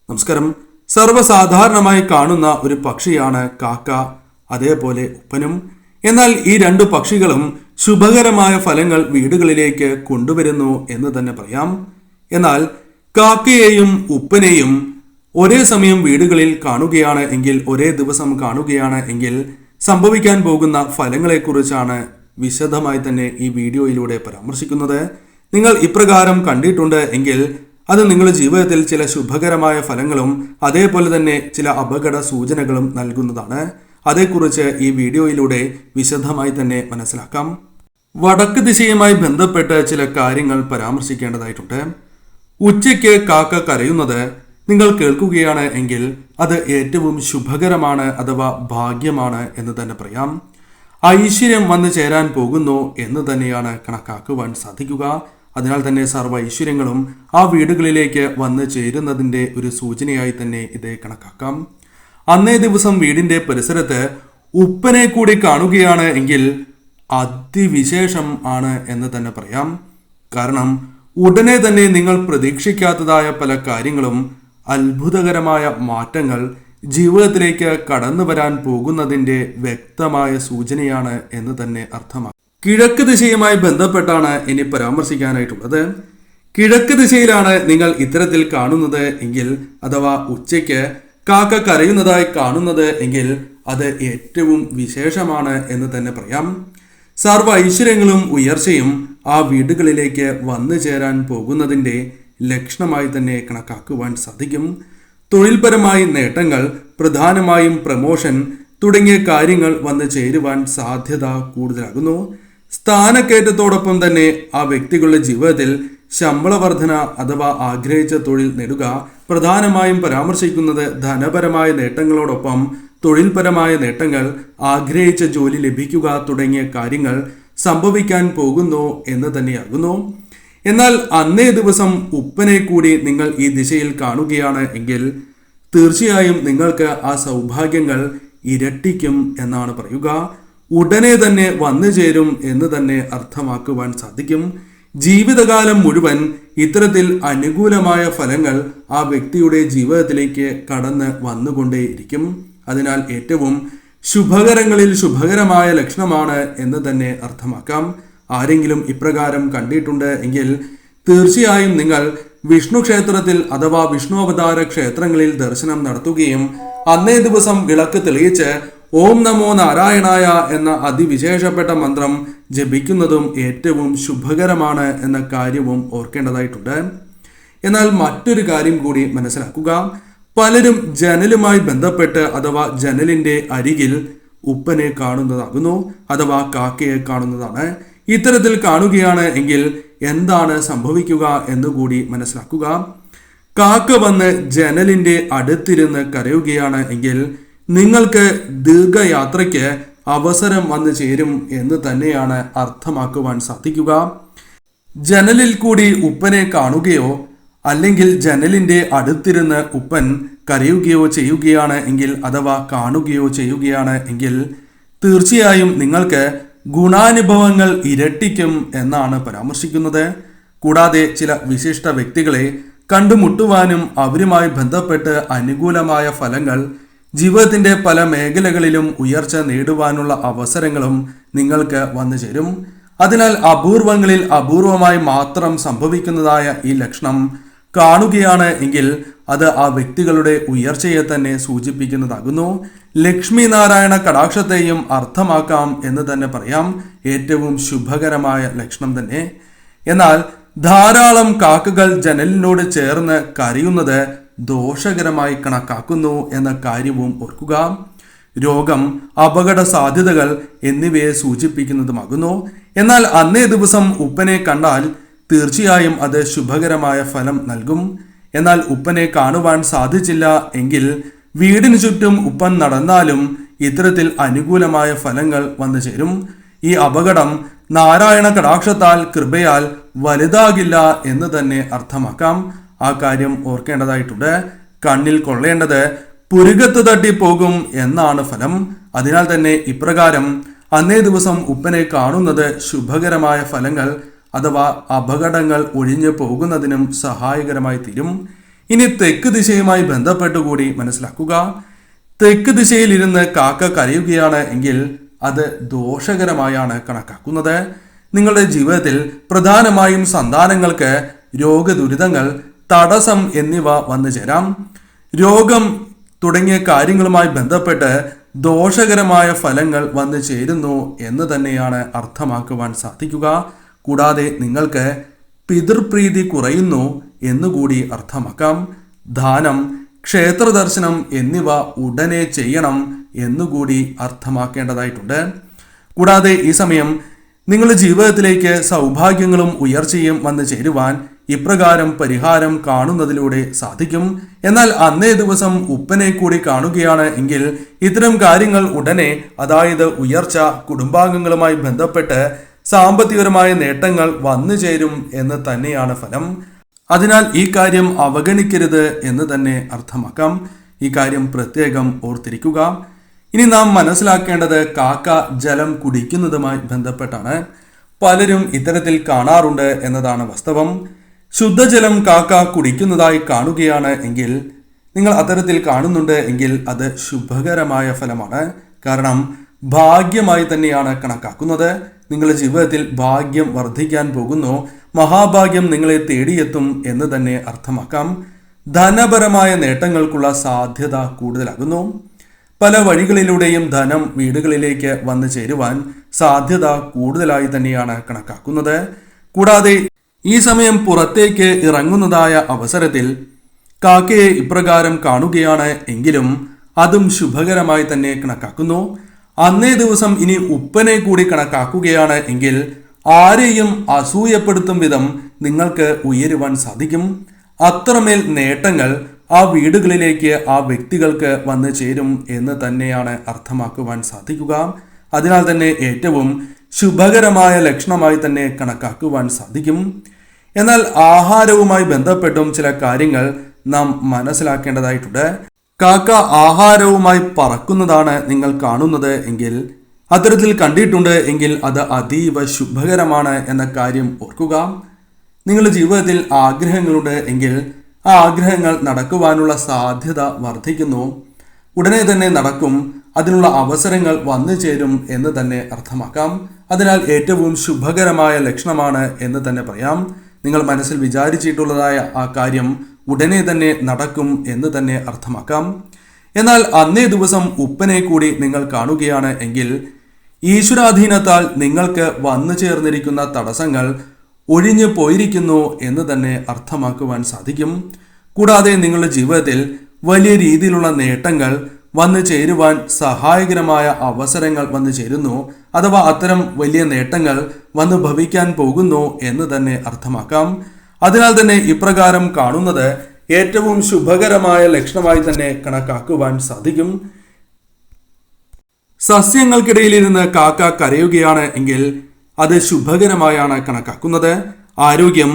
നമസ്കാരം. സർവ്വസാധാരണമായി കാണുന്ന ഒരു പക്ഷിയാണ് കാക്ക, അതേപോലെ ഉപ്പനും. എന്നാൽ ഈ രണ്ടു പക്ഷികളും ശുഭകരമായ ഫലങ്ങൾ വീടുകളിലേക്ക് കൊണ്ടുവരുന്നു എന്ന് തന്നെ പറയാം. എന്നാൽ കാക്കയെയും ഉപ്പനെയും ഒരേ സമയം വീടുകളിൽ കാണുകയാണ് എങ്കിൽ, ഒരേ ദിവസം കാണുകയാണ് എങ്കിൽ സംഭവിക്കാൻ പോകുന്ന ഫലങ്ങളെക്കുറിച്ചാണ് വിശദമായി തന്നെ ഈ വീഡിയോയിലൂടെ പരാമർശിക്കുന്നത്. നിങ്ങൾ ഇപ്രകാരം കണ്ടിട്ടുണ്ട് എങ്കിൽ അത് നിങ്ങളുടെ ജീവിതത്തിൽ ചില ശുഭകരമായ ഫലങ്ങളും അതേപോലെ തന്നെ ചില അപകട സൂചനകളും നൽകുന്നതാണ്. അതേക്കുറിച്ച് ഈ വീഡിയോയിലൂടെ വിശദമായി തന്നെ മനസ്സിലാക്കാം. വടക്ക് ദിശയുമായി ബന്ധപ്പെട്ട് ചില കാര്യങ്ങൾ പരാമർശിക്കേണ്ടതായിട്ടുണ്ട്. ഉച്ചയ്ക്ക് കാക്ക കരയുന്നത് നിങ്ങൾ കേൾക്കുകയാണ് എങ്കിൽ അത് ഏറ്റവും ശുഭകരമാണ്, അഥവാ ഭാഗ്യമാണ് എന്ന് തന്നെ പറയാം. ഐശ്വര്യം വന്നു ചേരാൻ പോകുന്നു എന്ന് തന്നെയാണ് കണക്കാക്കുവാൻ സാധിക്കുക. അതിനാൽ തന്നെ സർവ്വ ഐശ്വര്യങ്ങളും ആ വീടുകളിലേക്ക് വന്നു ചേരുന്നതിൻ്റെ ഒരു സൂചനയായി തന്നെ ഇത് കണക്കാക്കാം. അന്നേ ദിവസം വീടിൻ്റെ പരിസരത്ത് ഉപ്പനെ കൂടി കാണുകയാണ് എങ്കിൽ അതിവിശേഷം ആണ് എന്ന് തന്നെ പറയാം. കാരണം ഉടനെ തന്നെ നിങ്ങൾ പ്രതീക്ഷിക്കാത്തതായ പല കാര്യങ്ങളും, അത്ഭുതകരമായ മാറ്റങ്ങൾ ജീവിതത്തിലേക്ക് കടന്നു വരാൻ പോകുന്നതിൻ്റെ വ്യക്തമായ സൂചനയാണ് എന്ന് തന്നെ അർത്ഥമാക്കും. കിഴക്ക് ദിശയുമായി ബന്ധപ്പെട്ടാണ് ഇനി പരാമർശിക്കാനായിട്ടുള്ളത്. കിഴക്ക് ദിശയിലാണ് നിങ്ങൾ ഇത്തരത്തിൽ കാണുന്നത് എങ്കിൽ, അഥവാ ഉച്ചയ്ക്ക് കാക്ക കരയുന്നതായി കാണുന്നത് എങ്കിൽ അത് ഏറ്റവും വിശേഷമാണ് എന്ന് തന്നെ പറയാം. സർവ്വ ഐശ്വര്യങ്ങളും ഉയർച്ചയും ആ വീടുകളിലേക്ക് വന്നു ചേരാൻ പോകുന്നതിൻ്റെ ലക്ഷണമായി തന്നെ കണക്കാക്കുവാൻ സാധിക്കും. തൊഴിൽപരമായ നേട്ടങ്ങൾ, പ്രധാനമായും പ്രമോഷൻ തുടങ്ങിയ കാര്യങ്ങൾ വന്നു ചേരുവാൻ സാധ്യത കൂടുതലാകുന്നു. സ്ഥാനക്കയറ്റത്തോടൊപ്പം തന്നെ ആ വ്യക്തികളുടെ ജീവിതത്തിൽ ശമ്പള വർധന അഥവാ ആഗ്രഹിച്ച തൊഴിൽ നേടുക. പ്രധാനമായും പരാമർശിക്കുന്നത് ധനപരമായ നേട്ടങ്ങളോടൊപ്പം തൊഴിൽപരമായ നേട്ടങ്ങൾ, ആഗ്രഹിച്ച ജോലി ലഭിക്കുക തുടങ്ങിയ കാര്യങ്ങൾ സംഭവിക്കാൻ പോകുന്നു എന്ന് തന്നെയാകുന്നു. എന്നാൽ അന്നേ ദിവസം ഉപ്പനെ കൂടി നിങ്ങൾ ഈ ദിശയിൽ കാണുകയാണ് എങ്കിൽ തീർച്ചയായും നിങ്ങൾക്ക് ആ സൗഭാഗ്യങ്ങൾ ഇരട്ടിക്കും എന്നാണ് പറയുക. ഉടനെ തന്നെ വന്നു ചേരും എന്ന് തന്നെ അർത്ഥമാക്കുവാൻ സാധിക്കും. ജീവിതകാലം മുഴുവൻ ഇത്തരത്തിൽ അനുകൂലമായ ഫലങ്ങൾ ആ വ്യക്തിയുടെ ജീവിതത്തിലേക്ക് കടന്ന് വന്നുകൊണ്ടേയിരിക്കും. അതിനാൽ ഏറ്റവും ശുഭകരങ്ങളിൽ ശുഭകരമായ ലക്ഷണമാണ് എന്ന് തന്നെ അർത്ഥമാക്കാം. ആരെങ്കിലും ഇപ്രകാരം കണ്ടിട്ടുണ്ട് എങ്കിൽ തീർച്ചയായും നിങ്ങൾ വിഷ്ണു ക്ഷേത്രത്തിൽ അഥവാ വിഷ്ണു അവതാര ക്ഷേത്രങ്ങളിൽ ദർശനം നടത്തുകയും അന്നേ ദിവസം വിളക്ക് തെളിയിച്ച് ഓം നമോ നാരായണായ എന്ന അതിവിശേഷപ്പെട്ട മന്ത്രം ജപിക്കുന്നതും ഏറ്റവും ശുഭകരമാണ് എന്ന കാര്യവും ഓർക്കേണ്ടതായിട്ടുണ്ട്. എന്നാൽ മറ്റൊരു കാര്യം കൂടി മനസ്സിലാക്കുക. പലരും ജനലുമായി ബന്ധപ്പെട്ട് അഥവാ ജനലിൻ്റെ അരികിൽ ഉപ്പനെ കാണുന്നതാകുന്നു, അഥവാ കാക്കയെ കാണുന്നതാണ്. ഇത്തരത്തിൽ കാണുകയാണ് എങ്കിൽ എന്താണ് സംഭവിക്കുക എന്നുകൂടി മനസ്സിലാക്കുക. കാക്ക വന്ന് ജനലിൻ്റെ അടുത്തിരുന്ന് കരയുകയാണ് എങ്കിൽ നിങ്ങൾക്ക് ദീർഘയാത്രയ്ക്ക് അവസരം വന്നു ചേരും എന്ന് തന്നെയാണ് അർത്ഥമാക്കുവാൻ സാധിക്കുക. ജനലിൽ കൂടി ഉപ്പനെ കാണുകയോ അല്ലെങ്കിൽ ജനലിൻ്റെ അടുത്തിരുന്ന് ഉപ്പൻ കരയുകയോ ചെയ്യുകയാണ് എങ്കിൽ, അഥവാ കാണുകയോ ചെയ്യുകയാണ് എങ്കിൽ തീർച്ചയായും നിങ്ങൾക്ക് ഗുണാനുഭവങ്ങൾ ഇരട്ടിക്കും എന്നാണ് പരാമർശിക്കുന്നത്. കൂടാതെ ചില വിശിഷ്ട വ്യക്തികളെ കണ്ടുമുട്ടുവാനും അവരുമായി ബന്ധപ്പെട്ട് അനുകൂലമായ ഫലങ്ങൾ, ജീവിതത്തിൻ്റെ പല മേഖലകളിലും ഉയർച്ച നേടുവാനുള്ള അവസരങ്ങളും നിങ്ങൾക്ക് വന്നു ചേരും. അതിനാൽ അപൂർവങ്ങളിൽ അപൂർവമായി മാത്രം സംഭവിക്കുന്നതായ ഈ ലക്ഷണം കാണുകയാണ് എങ്കിൽ അത് ആ വ്യക്തികളുടെ ഉയർച്ചയെ തന്നെ സൂചിപ്പിക്കുന്നതാകുന്നു. ലക്ഷ്മി നാരായണ കടാക്ഷത്തെയും അർത്ഥമാക്കാം എന്ന് തന്നെ പറയാം. ഏറ്റവും ശുഭകരമായ ലക്ഷണം തന്നെ. എന്നാൽ ധാരാളം കാക്കകൾ ജനലിനോട് ചേർന്ന് കരയുന്നത് ദോഷകരമായി കണക്കാക്കുന്നു എന്ന കാര്യവും ഓർക്കുക. രോഗം, അപകട സാധ്യതകൾ എന്നിവയെ സൂചിപ്പിക്കുന്നതുമാകുന്നു. എന്നാൽ അന്നേ ദിവസം ഉപ്പനെ കണ്ടാൽ തീർച്ചയായും അത് ശുഭകരമായ ഫലം നൽകും. എന്നാൽ ഉപ്പനെ കാണുവാൻ സാധിച്ചില്ല എങ്കിൽ വീടിന് ചുറ്റും ഉപ്പൻ നടന്നാലും ഇത്തരത്തിൽ അനുകൂലമായ ഫലങ്ങൾ വന്നു ചേരും. ഈ അപകടം നാരായണ കടാക്ഷത്താൽ കൃപയാൽ വലുതാകില്ല എന്ന് തന്നെ അർത്ഥമാക്കാം. ആ കാര്യം ഓർക്കേണ്ടതായിട്ടുണ്ട്. കണ്ണിൽ കൊള്ളേണ്ടത് പുരുകത്ത് തട്ടി പോകും എന്നാണ് ഫലം. അതിനാൽ തന്നെ ഇപ്രകാരം അന്നേ ദിവസം ഉപ്പനെ കാണുന്നത് ശുഭകരമായ ഫലങ്ങൾ അഥവാ അപകടങ്ങൾ ഒഴിഞ്ഞു പോകുന്നതിനും സഹായകരമായി തീരും. ഇനി തെക്ക് ദിശയുമായി ബന്ധപ്പെട്ടുകൂടി മനസ്സിലാക്കുക. തെക്ക് ദിശയിൽ ഇരുന്ന് കാക്ക കരയുകയാണ് എങ്കിൽ അത് ദോഷകരമായാണ് കണക്കാക്കുന്നത്. നിങ്ങളുടെ ജീവിതത്തിൽ പ്രധാനമായും സന്താനങ്ങൾക്ക് രോഗദുരിതങ്ങൾ, തടസ്സം എന്നിവ വന്നു ചേരാം. രോഗം തുടങ്ങിയ കാര്യങ്ങളുമായി ബന്ധപ്പെട്ട് ദോഷകരമായ ഫലങ്ങൾ വന്നു ചേരുന്നു എന്ന് തന്നെയാണ് അർത്ഥമാക്കുവാൻ സാധിക്കുക. കൂടാതെ നിങ്ങൾക്ക് പിതൃപ്രീതി കുറയുന്നു എന്നുകൂടി അർത്ഥമാക്കാം. ദാനം, ക്ഷേത്ര ദർശനം എന്നിവ ഉടനെ ചെയ്യണം എന്നുകൂടി അർത്ഥമാക്കേണ്ടതായിട്ടുണ്ട്. കൂടാതെ ഈ സമയം നിങ്ങളുടെ ജീവിതത്തിലേക്ക് സൗഭാഗ്യങ്ങളും ഉയർച്ചയും വന്നു ചേരുവാൻ ഇപ്രകാരം പരിഹാരം കാണുന്നതിലൂടെ സാധിക്കും. എന്നാൽ അന്നേ ദിവസം ഉപ്പനെ കൂടി കാണുകയാണ് എങ്കിൽ ഇത്തരം കാര്യങ്ങൾ ഉടനെ, അതായത് ഉയർച്ച, കുടുംബാംഗങ്ങളുമായി ബന്ധപ്പെട്ട് സാമ്പത്തികപരമായ നേട്ടങ്ങൾ വന്നു ചേരും എന്ന് തന്നെയാണ് ഫലം. അതിനാൽ ഈ കാര്യം അവഗണിക്കരുത് എന്ന് തന്നെ അർത്ഥമാക്കാം. ഈ കാര്യം പ്രത്യേകം ഓർത്തിരിക്കുക. ഇനി നാം മനസ്സിലാക്കേണ്ടത് കാക്ക ജലം കുടിക്കുന്നതുമായി ബന്ധപ്പെട്ടാണ്. പലരും ഇത്തരത്തിൽ കാണാറുണ്ട് എന്നതാണ് വാസ്തവം. ശുദ്ധജലം കാക്ക കുടിക്കുന്നതായി കാണുകയാണ് എങ്കിൽ, നിങ്ങൾ അത്തരത്തിൽ കാണുന്നുണ്ട് എങ്കിൽ അത് ശുഭകരമായ ഫലമാണ്. കാരണം ഭാഗ്യമായി തന്നെയാണ് കണക്കാക്കുന്നത്. നിങ്ങളുടെ ജീവിതത്തിൽ ഭാഗ്യം വർദ്ധിക്കാൻ പോകുന്നു, മഹാഭാഗ്യം നിങ്ങളെ തേടിയെത്തും എന്ന് തന്നെ അർത്ഥമാക്കാം. ധനപരമായ നേട്ടങ്ങൾക്കുള്ള സാധ്യത കൂടുതലാകുന്നു. പല വഴികളിലൂടെയും ധനം വീടുകളിലേക്ക് വന്നു ചേരുവാൻ സാധ്യത കൂടുതലായി തന്നെയാണ് കണക്കാക്കുന്നത്. കൂടാതെ ഈ സമയം പുറത്തേക്ക് ഇറങ്ങുന്നതായ അവസരത്തിൽ കാക്കയെ ഇപ്രകാരം കാണുകയാണ് എങ്കിലും അതും ശുഭകരമായി തന്നെ കണക്കാക്കുന്നു. അന്നേ ദിവസം ഇനി ഉപ്പനെ കൂടി കണക്കാക്കുകയാണ് എങ്കിൽ ആരെയും അസൂയപ്പെടുത്തും വിധം നിങ്ങൾക്ക് ഉയരുവാൻ സാധിക്കും. അത്രമേൽ നേട്ടങ്ങൾ ആ വീടുകളിലേക്ക്, ആ വ്യക്തികൾക്ക് വന്നു ചേരും എന്ന് തന്നെയാണ് അർത്ഥമാക്കുവാൻ സാധിക്കുക. അതിനാൽ തന്നെ ഏറ്റവും ശുഭകരമായ ലക്ഷണമായി തന്നെ കണക്കാക്കുവാൻ സാധിക്കും. എന്നാൽ ആഹാരവുമായി ബന്ധപ്പെട്ടും ചില കാര്യങ്ങൾ നാം മനസ്സിലാക്കേണ്ടതായിട്ടുണ്ട്. കാക്ക ആഹാരവുമായി പറക്കുന്നതാണ് നിങ്ങൾ കാണുന്നത് എങ്കിൽ, അത്തരത്തിൽ കണ്ടിട്ടുണ്ട് എങ്കിൽ അത് അതീവ ശുഭകരമാണ് എന്ന കാര്യം ഓർക്കുക. നിങ്ങളുടെ ജീവിതത്തിൽ ആഗ്രഹങ്ങളുണ്ട് എങ്കിൽ ആ ആഗ്രഹങ്ങൾ നടക്കുവാനുള്ള സാധ്യത വർദ്ധിക്കുന്നു. ഉടനെ തന്നെ നടക്കും, അതിനുള്ള അവസരങ്ങൾ വന്നു ചേരും എന്ന് തന്നെ അർത്ഥമാക്കാം. അതിനാൽ ഏറ്റവും ശുഭകരമായ ലക്ഷണമാണ് എന്ന് തന്നെ പറയാം. നിങ്ങൾ മനസ്സിൽ വിചാരിച്ചിട്ടുള്ളതായ ആ കാര്യം ഉടനെ തന്നെ നടക്കും എന്ന് തന്നെ അർത്ഥമാക്കാം. എന്നാൽ അന്നേ ദിവസം ഉപ്പനെ കൂടി നിങ്ങൾ കാണുകയാണ് എങ്കിൽ ഈശ്വരാധീനത്താൽ നിങ്ങൾക്ക് വന്നു ചേർന്നിരിക്കുന്ന തടസ്സങ്ങൾ ഒഴിഞ്ഞു പോയിരിക്കുന്നു എന്ന് തന്നെ അർത്ഥമാക്കുവാൻ സാധിക്കും. കൂടാതെ നിങ്ങളുടെ ജീവിതത്തിൽ വലിയ രീതിയിലുള്ള നേട്ടങ്ങൾ വന്നു ചേരുവാൻ സഹായകരമായ അവസരങ്ങൾ വന്നു ചേരുന്നു, അഥവാ അത്തരം വലിയ നേട്ടങ്ങൾ വന്നു ഭവിക്കാൻ പോകുന്നു എന്ന് തന്നെ അർത്ഥമാക്കാം. അതിനാൽ തന്നെ ഇപ്രകാരം കാണുന്നത് ഏറ്റവും ശുഭകരമായ ലക്ഷണമായി തന്നെ കണക്കാക്കുവാൻ സാധിക്കും. സസ്യങ്ങൾക്കിടയിലിരുന്ന് കാക്ക കരയുകയാണ് എങ്കിൽ അത് ശുഭകരമായാണ് കണക്കാക്കുന്നത്. ആരോഗ്യം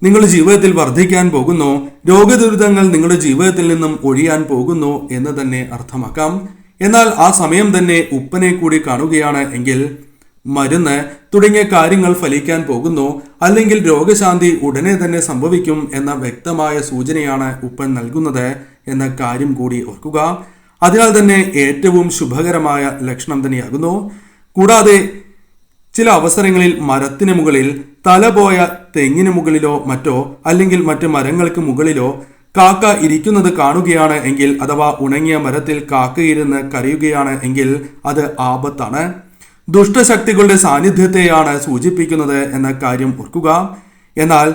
നിങ്ങളുടെ ജീവിതത്തിൽ വർദ്ധിക്കാൻ പോകുന്നു, രോഗദുരിതങ്ങൾ നിങ്ങളുടെ ജീവിതത്തിൽ നിന്നും ഒഴിയാൻ പോകുന്നു എന്ന് തന്നെ അർത്ഥമാക്കാം. എന്നാൽ ആ സമയം തന്നെ ഉപ്പനെ കൂടി കാണുകയാണ് എങ്കിൽ മരുന്ന് തുടങ്ങിയ കാര്യങ്ങൾ ഫലിക്കാൻ പോകുന്നു, അല്ലെങ്കിൽ രോഗശാന്തി ഉടനെ തന്നെ സംഭവിക്കും എന്ന വ്യക്തമായ സൂചനയാണ് ഉപ്പൻ നൽകുന്നത് എന്ന കാര്യം കൂടി ഓർക്കുക. അതിനാൽ തന്നെ ഏറ്റവും ശുഭകരമായ ലക്ഷണം തന്നെയാകുന്നു. കൂടാതെ ചില അവസരങ്ങളിൽ മരത്തിന് മുകളിൽ, തല പോയ തെങ്ങിന് മുകളിലോ മറ്റോ അല്ലെങ്കിൽ മറ്റ് മരങ്ങൾക്ക് മുകളിലോ കാക്ക ഇരിക്കുന്നത് കാണുകയാണ് എങ്കിൽ, അഥവാ ഉണങ്ങിയ മരത്തിൽ കാക്കയിരുന്ന് കരയുകയാണ് എങ്കിൽ അത് ആപത്താണ്, ദുഷ്ടശക്തികളുടെ സാന്നിധ്യത്തെയാണ് സൂചിപ്പിക്കുന്നത് എന്ന കാര്യം ഓർക്കുക. എന്നാൽ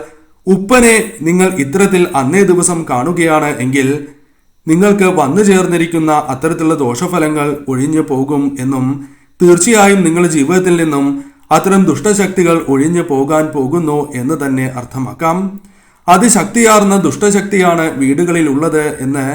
ഉപ്പനെ നിങ്ങൾ ഇത്തരത്തിൽ അന്നേ ദിവസം കാണുകയാണ് എങ്കിൽ നിങ്ങൾക്ക് വന്നു ചേർന്നിരിക്കുന്ന അത്തരത്തിലുള്ള ദോഷഫലങ്ങൾ ഒഴിഞ്ഞു പോകും എന്നും, തീർച്ചയായും നിങ്ങളുടെ ജീവിതത്തിൽ നിന്നും അത്തരം ദുഷ്ടശക്തികൾ ഒഴിഞ്ഞു പോകാൻ പോകുന്നു എന്ന് തന്നെ അർത്ഥമാക്കാം. അതിശക്തിയാർന്ന ദുഷ്ടശക്തിയാണ് വീടുകളിൽ ഉള്ളത് എന്ന്